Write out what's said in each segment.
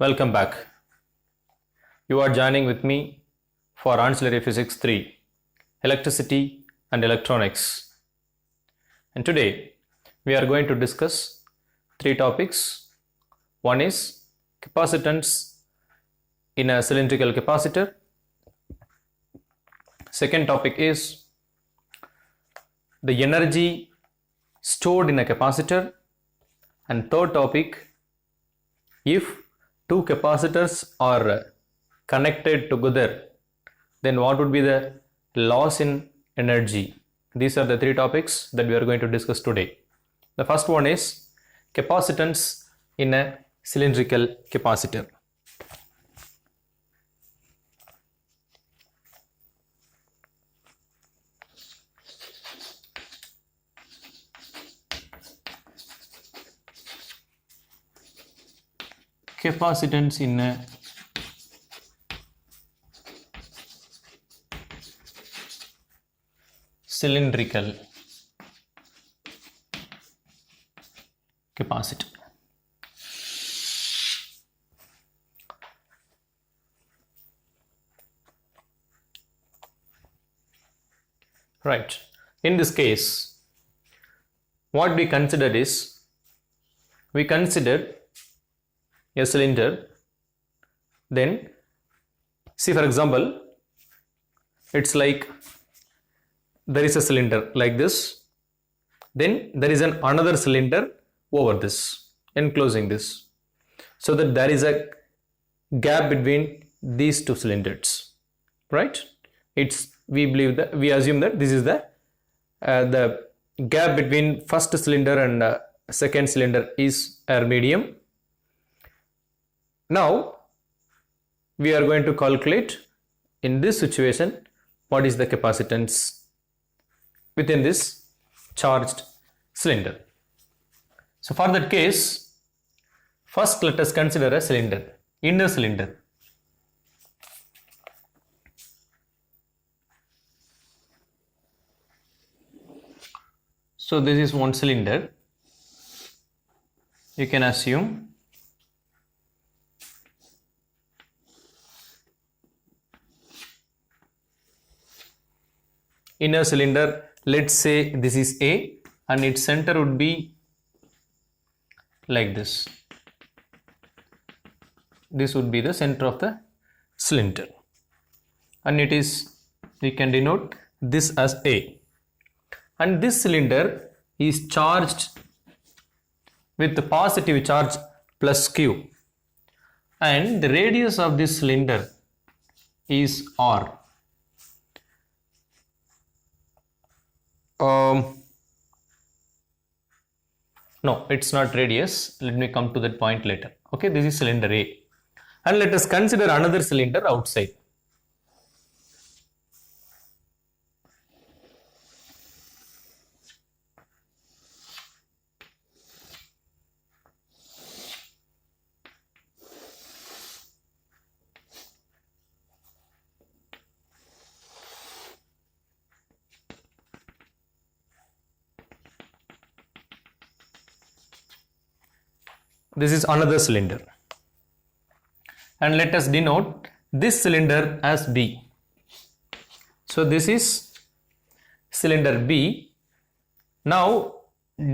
Welcome back. You are joining with me for Ancillary Physics 3, Electricity and Electronics. And today we are going to discuss three topics. One is capacitance in a cylindrical capacitor. Second topic is the energy stored in a capacitor. And third topic, if two capacitors are connected together, then what would be the loss in energy? These are the three topics that we are going to discuss today. The first one is capacitance in a cylindrical capacitor. Capacitance in a cylindrical capacitor. Right. In this case, what we consider is, we consider a cylinder. Then see, for example, it's like there is a cylinder like this, then there is another cylinder over this, enclosing this, so that there is a gap between these two cylinders, right? We assume that this is the gap between first cylinder and second cylinder is air medium. Now we are going to calculate in this situation what is the capacitance within this charged cylinder. So for that case, first let us consider a cylinder, inner cylinder. So this is one cylinder, you can assume. Inner cylinder, let's say this is A and its center would be like this. This would be the center of the cylinder, and it is, we can denote this as A. And this cylinder is charged with the positive charge plus Q, and the radius of this cylinder is R. No, it's not radius. Let me come to that point later. Okay, this is cylinder A. And let us consider another cylinder outside. This is another cylinder, and let us denote this cylinder as B. So this is cylinder B. Now,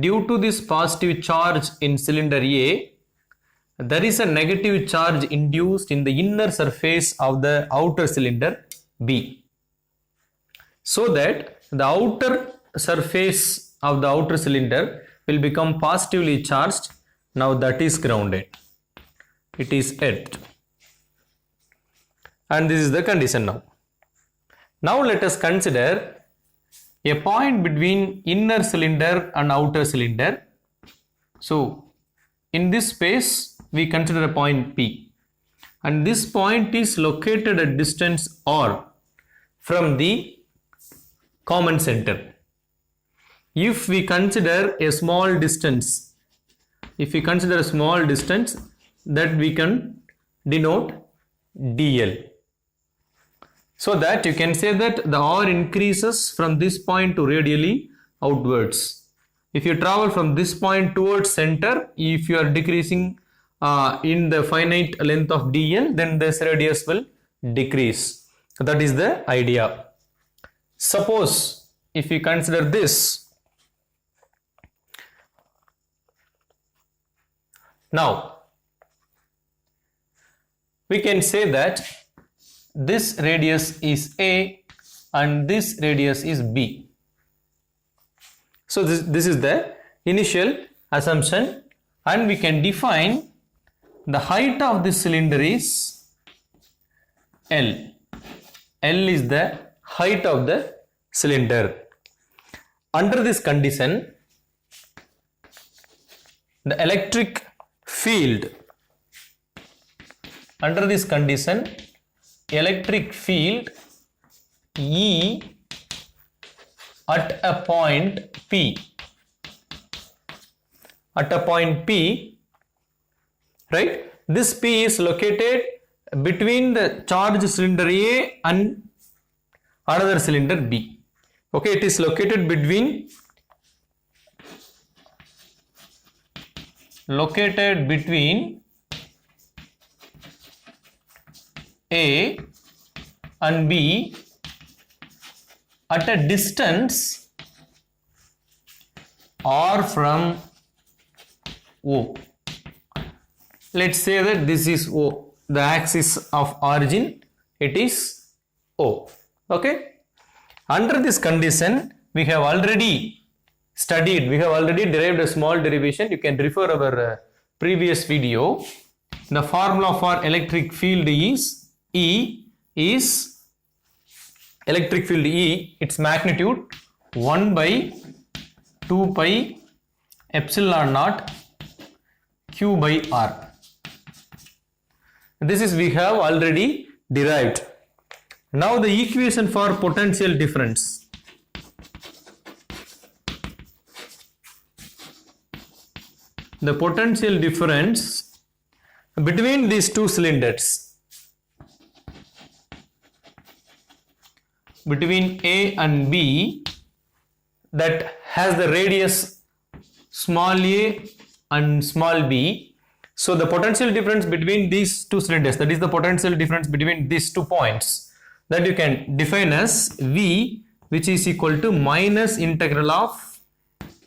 due to this positive charge in cylinder A, there is a negative charge induced in the inner surface of the outer cylinder B, so that the outer surface of the outer cylinder will become positively charged. Now that is grounded, it is earthed, and this is the condition now. Now let us consider a point between inner cylinder and outer cylinder. So in this space we consider a point P, and this point is located at distance R from the common center. If we consider a small distance, that we can denote dl, so that you can say that the R increases from this point to radially outwards. If you travel from this point towards center, if you are decreasing in the finite length of dl, then this radius will decrease. That is the idea. Suppose if we consider this, now we can say that this radius is A and this radius is B. So this is the initial assumption, and we can define the height of this cylinder is L. L is the height of the cylinder. Under this condition, the electric field, under this condition, electric field E at a point P, right? This P is located between the charged cylinder A and another cylinder B. Okay, it is located between A and B at a distance R from O. Let's say that this is O, the axis of origin, it is O. Okay. Under this condition, we have already studied, we have already derived a small derivation. You can refer our previous video. The formula for electric field is E is electric field E, its magnitude 1 by 2 pi epsilon naught Q by R. This is we have already derived. Now the equation for potential difference. The potential difference between these two cylinders, between A and B, that has the radius small a and small b. So the potential difference between these two cylinders, that is the potential difference between these 2 points, that you can define as V, which is equal to minus integral of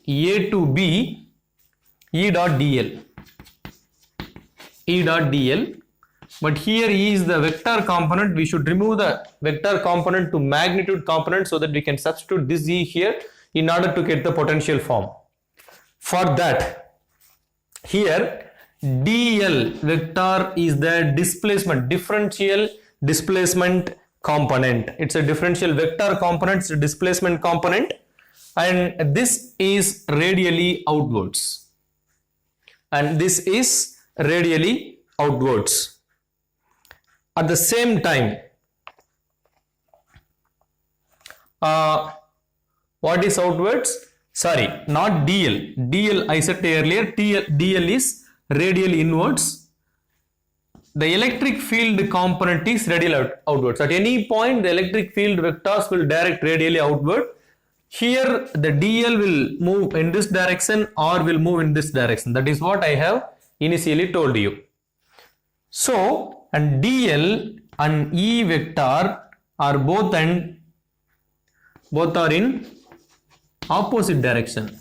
A to B E dot dl. But here E is the vector component. We should remove the vector component to magnitude component so that we can substitute this E here in order to get the potential form. For that, here dl vector is the displacement, differential displacement component. It's a differential vector component, it's a displacement component, and this is radially outwards, and this is radially outwards. At the same time, what is outwards? Sorry, not dl. dl I said earlier, dl is radial inwards. The electric field component is radial outwards. At any point, the electric field vectors will direct radially outward. Here, the dl will move in this direction or will move in this direction. That is what I have initially told you. So, and dl and E vector are both are in opposite direction.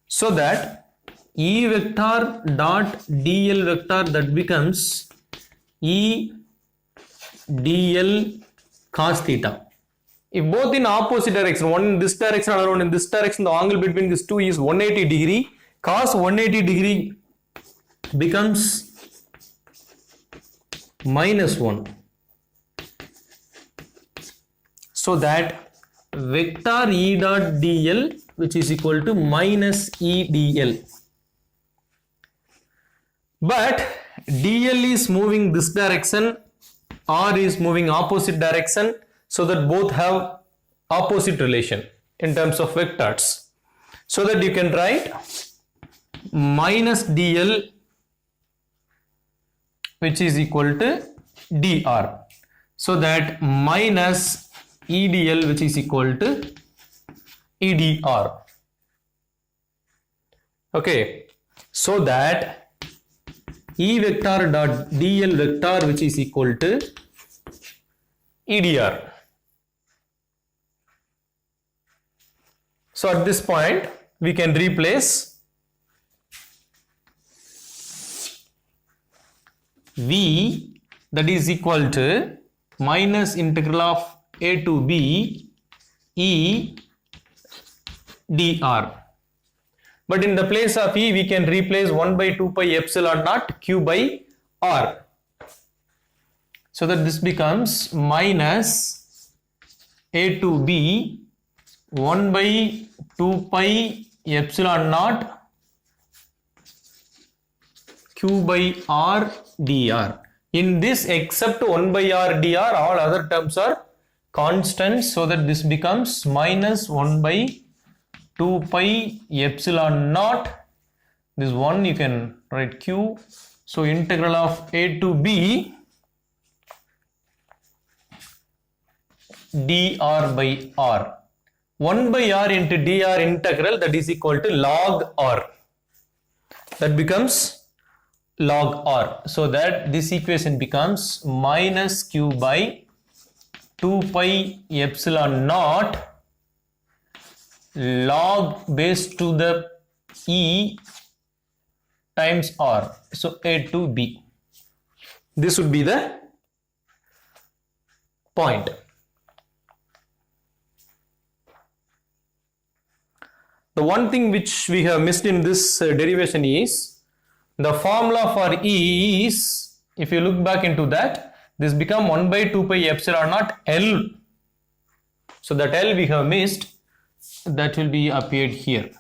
So that E vector dot dl vector, that becomes E dl cos theta. If both in opposite direction, one in this direction, another one in this direction, the angle between these two is 180 degree. Cos 180 degree becomes -1. So that vector E dot dl, which is equal to minus E dl. But dl is moving this direction, R is moving opposite direction, so that both have opposite relation in terms of vectors. So that you can write minus dl, which is equal to dr. So that minus E dl, which is equal to EDR. Okay, so that E vector dot DL vector which is equal to EDR. So at this point we can replace V, that is equal to minus integral of A to B E dr. But in the place of E we can replace 1 by 2 pi epsilon naught Q by R. So that this becomes minus A to B 1 by 2 pi epsilon naught Q by R dr. In this, except 1 by R dr, all other terms are constants, so that this becomes minus 1 by 2 pi epsilon naught. This one you can write Q. So integral of A to B dr by R. 1 by R into dr integral, that is equal to log R. That becomes log R. So that this equation becomes minus Q by 2 pi epsilon naught log base to the E times R. So A to B. This would be the point. The one thing which we have missed in this derivation is the formula for E is, if you look back into that, this become 1 by 2 pi epsilon naught L. So that L we have missed, that will be appeared here.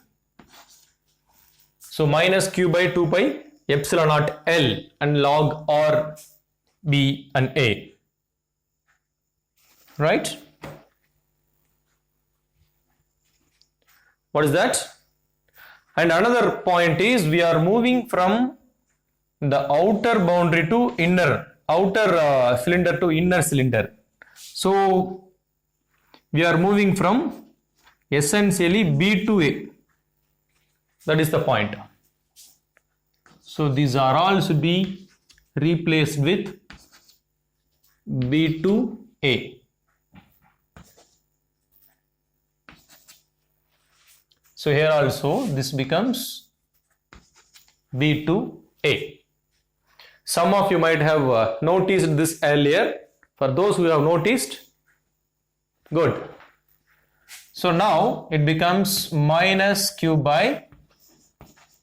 So minus Q by 2 pi epsilon naught L and log R, B and A. Right? What is that? And another point is we are moving from the outer boundary to outer cylinder to inner cylinder. So we are moving from essentially B to A. That is the point. So these are all should be replaced with B to A. So here also this becomes B to A. Some of you might have noticed this earlier. For those who have noticed, good. So now it becomes minus Q by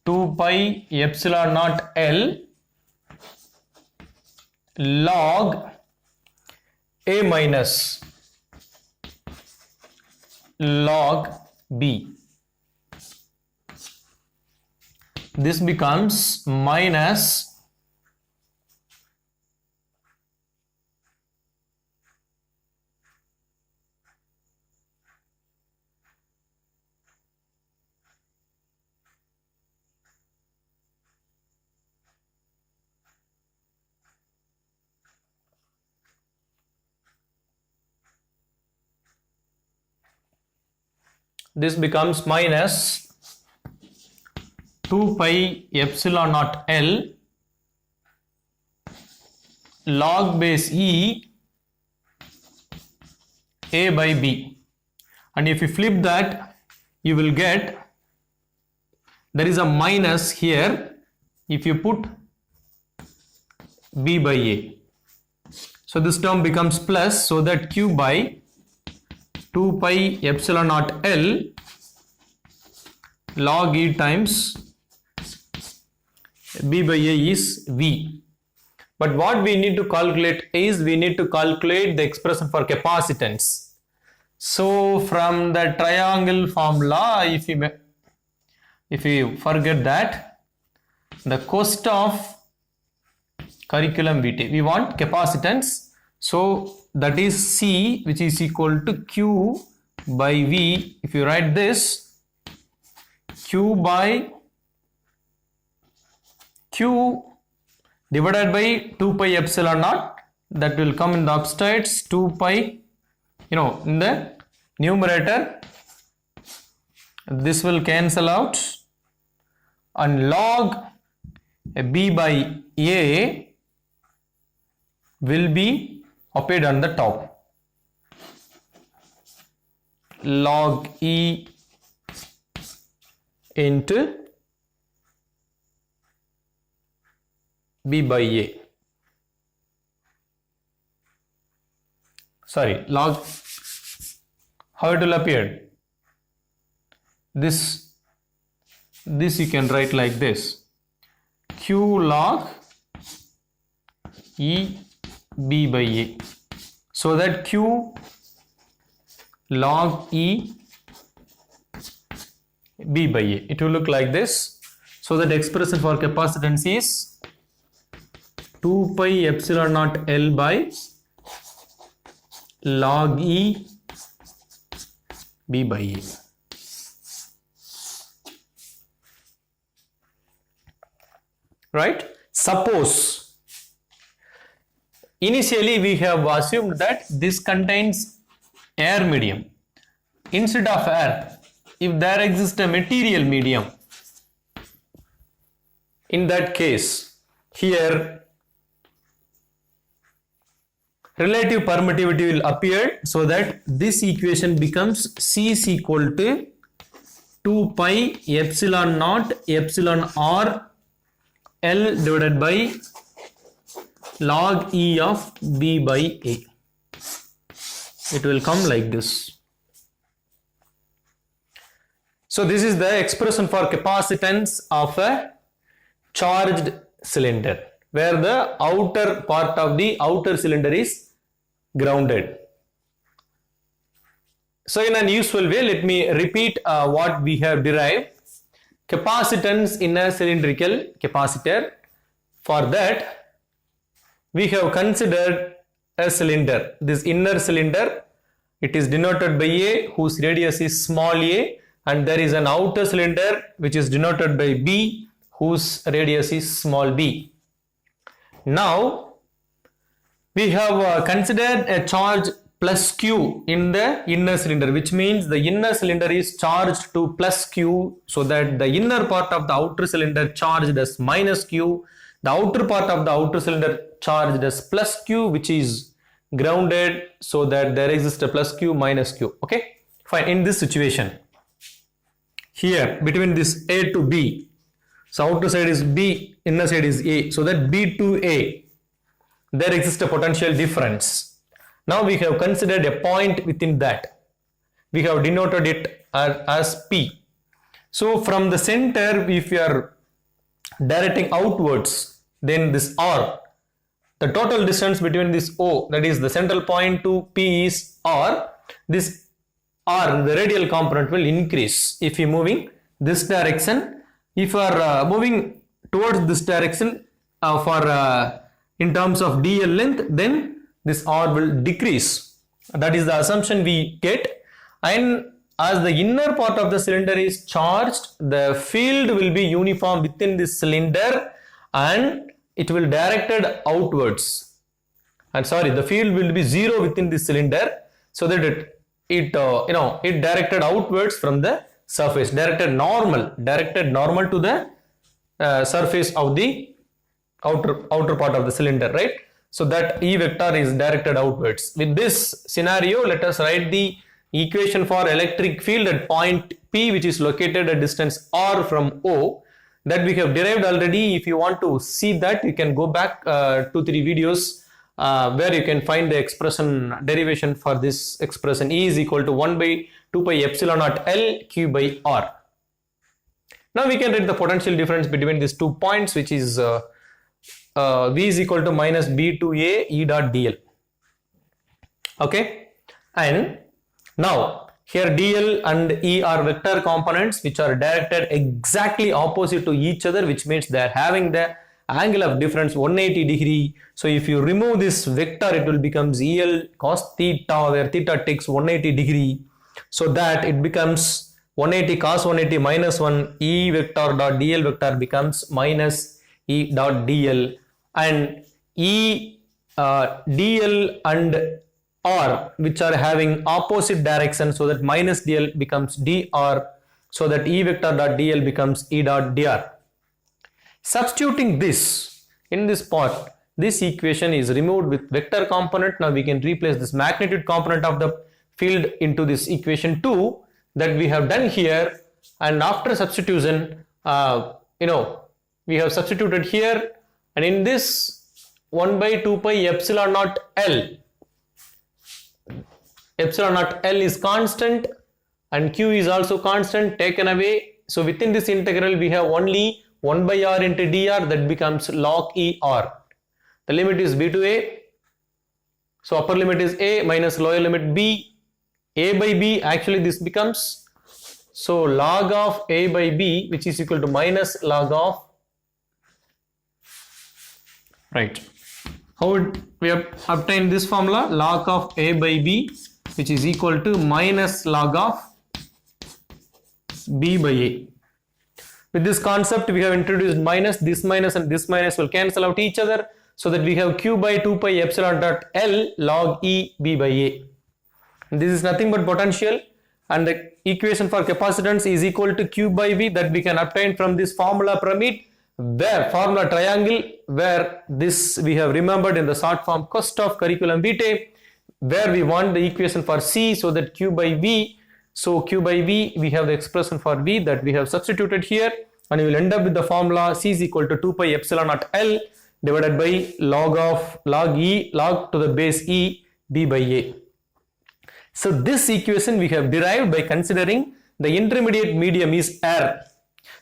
2 pi epsilon naught L log A minus log B. This becomes minus this becomes minus 2 pi epsilon naught L log base E A by B. And if you flip that, you will get, there is a minus here if you put B by A. So this term becomes plus, so that Q by 2 pi epsilon naught L log E times B by A is V. But what we need to calculate is, we need to calculate the expression for capacitance. So from the triangle formula, if you forget that, the cost of curriculum vitae, we want capacitance. So that is C, which is equal to Q by V. If you write this, Q by Q divided by 2 pi epsilon naught, that will come in the upsides, 2 pi, in the numerator this will cancel out, and log b by a will be appeared on the top. Log e into b by a. Sorry, log, how it will appear? This you can write like this: q log e b by a, so that q log e b by a, it will look like this. So that expression for capacitance is 2 pi epsilon naught L by log e b by a. Right? Suppose initially we have assumed that this contains air medium. Instead of air, if there exists a material medium, in that case, here relative permittivity will appear, so that this equation becomes C is equal to 2 pi epsilon naught epsilon r L divided by log E of B by A. It will come like this. So this is the expression for capacitance of a charged cylinder, where the outer part of the outer cylinder is grounded. So in a useful way, let me repeat what we have derived. Capacitance in a cylindrical capacitor. For that, we have considered a cylinder. This inner cylinder, it is denoted by A, whose radius is small a, and there is an outer cylinder which is denoted by B, whose radius is small b. Now, we have considered a charge plus q in the inner cylinder, which means the inner cylinder is charged to plus q, so that the inner part of the outer cylinder charged as minus q, the outer part of the outer cylinder charged as plus q, which is grounded, so that there exists a plus q minus q. Okay, fine. In this situation, here between this A to B, so outer side is B, inner side is A, so that B to A, there exists a potential difference. Now we have considered a point within that. We have denoted it as P. So from the center, if we are directing outwards, then this R, the total distance between this O, that is the central point, to P is R. This R, the radial component, will increase if you are moving this direction. If you are moving towards this direction in terms of dl length, then this R will decrease. That is the assumption we get. And as the inner part of the cylinder is charged, the field will be uniform within this cylinder and it will directed outwards. And sorry, the field will be zero within this cylinder, so that it directed outwards from the surface, directed normal to the surface of the outer part of the cylinder, right? So that E vector is directed outwards. With this scenario, let us write the equation for electric field at point P, which is located at distance R from O, that we have derived already. If you want to see that, you can go back 2-3 videos where you can find the expression derivation for this expression. E is equal to 1 by 2 pi epsilon naught L Q by R. Now we can write the potential difference between these 2 points, which is V is equal to minus B to A E dot dl. Okay, and now here dl and E are vector components which are directed exactly opposite to each other, which means they are having the angle of difference 180 degree. So if you remove this vector, it will become EL cos theta, where theta takes 180 degree, so that it becomes 180 cos 180 minus 1, E vector dot dl vector becomes minus E dot dl, and E dl and R, which are having opposite direction, so that minus dl becomes dr, so that E vector dot dl becomes E dot dr. Substituting this in this part, this equation is removed with vector component. Now we can replace this magnitude component of the field into this equation 2 that we have done here, and after substitution, we have substituted here, and in this 1 by 2 pi epsilon naught L is constant and Q is also constant, taken away. So within this integral we have only 1 by r into dr, that becomes log E r. The limit is b to a, so upper limit is a minus lower limit b. A by b, actually this becomes, so log of a by b, which is equal to minus log of, right, how would we have obtained this formula? Log of a by b, which is equal to minus log of b by a. With this concept we have introduced minus, this minus and this minus will cancel out each other, so that we have q by 2 pi epsilon dot L log E b by a. This is nothing but potential, and the equation for capacitance is equal to q by v, that we can obtain from this formula pyramid, where formula triangle, where this we have remembered in the short form Kostoff curriculum vitae, where we want the equation for C, so that q by v, so q by v, we have the expression for v that we have substituted here, and we will end up with the formula C is equal to 2 pi epsilon naught L divided by log to the base E b by a. So this equation we have derived by considering the intermediate medium is air.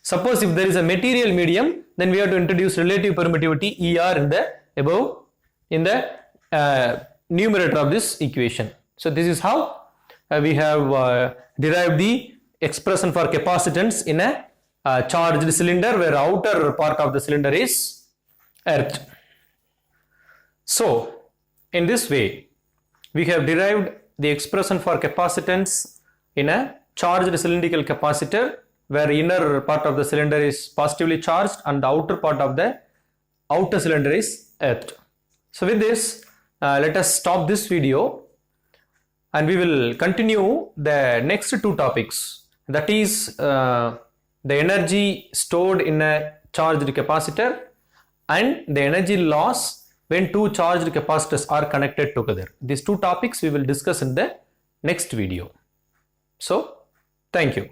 Suppose if there is a material medium, then we have to introduce relative permittivity ER in the above, in the numerator of this equation. So this is how we have derived the expression for capacitance in a charged cylinder, where outer part of the cylinder is earth. So in this way we have derived the expression for capacitance in a charged cylindrical capacitor, where inner part of the cylinder is positively charged and the outer part of the outer cylinder is earthed. So with this, let us stop this video, and we will continue the next two topics, that is the energy stored in a charged capacitor and the energy loss when two charged capacitors are connected together. These two topics we will discuss in the next video. So, thank you.